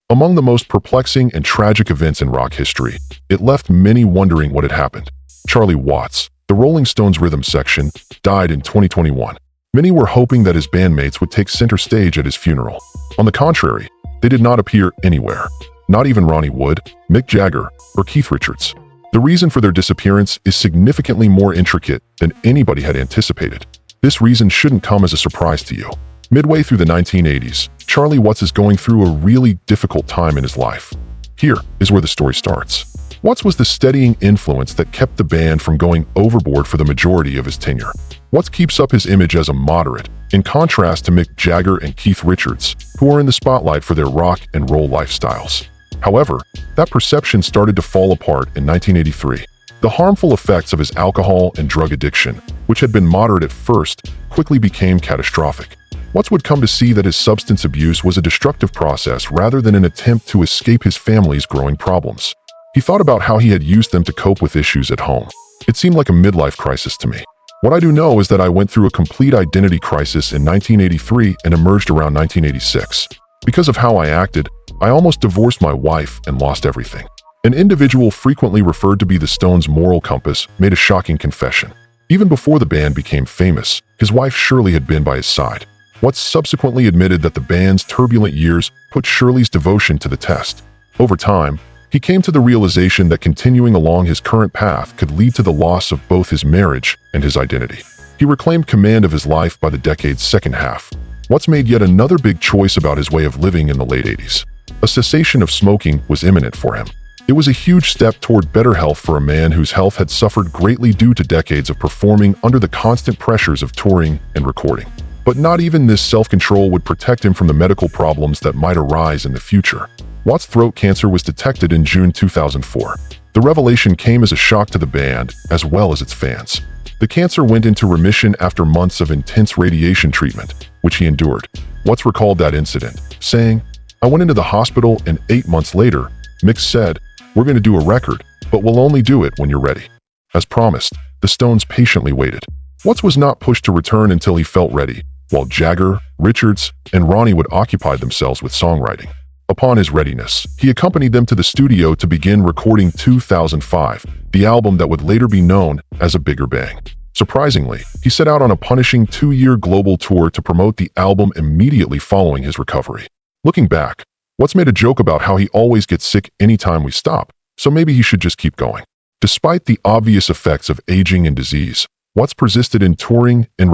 Among the most perplexing and tragic events in rock history, it left many wondering what had happened. Charlie Watts, the Rolling Stones rhythm section, died in 2021. Many were hoping that his bandmates would take center stage at his funeral. On the contrary, they did not appear anywhere. Not even Ronnie Wood, Mick Jagger, or Keith Richards. The reason for their disappearance is significantly more intricate than anybody had anticipated. This reason shouldn't come as a surprise to you. Midway through the 1980s, Charlie Watts is going through a really difficult time in his life. Here is where the story starts. Watts was the steadying influence that kept the band from going overboard for the majority of his tenure. Watts keeps up his image as a moderate, in contrast to Mick Jagger and Keith Richards, who are in the spotlight for their rock and roll lifestyles. However, that perception started to fall apart in 1983. The harmful effects of his alcohol and drug addiction, which had been moderate at first, quickly became catastrophic. Watts would come to see that his substance abuse was a destructive process rather than an attempt to escape his family's growing problems. He thought about how he had used them to cope with issues at home. It seemed like a midlife crisis to me. What I do know is that I went through a complete identity crisis in 1983 and emerged around 1986. Because of how I acted, I almost divorced my wife and lost everything. An individual frequently referred to be the Stones' moral compass made a shocking confession. Even before the band became famous, his wife Shirley had been by his side. Watts subsequently admitted that the band's turbulent years put Shirley's devotion to the test. Over time, he came to the realization that continuing along his current path could lead to the loss of both his marriage and his identity. He reclaimed command of his life by the decade's second half. Watts made yet another big choice about his way of living in the late 80s. A cessation of smoking was imminent for him. It was a huge step toward better health for a man whose health had suffered greatly due to decades of performing under the constant pressures of touring and recording. But not even this self-control would protect him from the medical problems that might arise in the future. Watts' throat cancer was detected in June 2004. The revelation came as a shock to the band, as well as its fans. The cancer went into remission after months of intense radiation treatment, which he endured. Watts recalled that incident, saying, "I went into the hospital and 8 months later, Mick said, 'We're going to do a record, but we'll only do it when you're ready.'" As promised, the Stones patiently waited. Watts was not pushed to return until he felt ready, while Jagger, Richards, and Ronnie would occupy themselves with songwriting. Upon his readiness, he accompanied them to the studio to begin recording 2005, the album that would later be known as A Bigger Bang. Surprisingly, he set out on a punishing 2-year global tour to promote the album immediately following his recovery. Looking back, Watts made a joke about how he always gets sick anytime we stop, so maybe he should just keep going. Despite the obvious effects of aging and disease, Watts persisted in touring and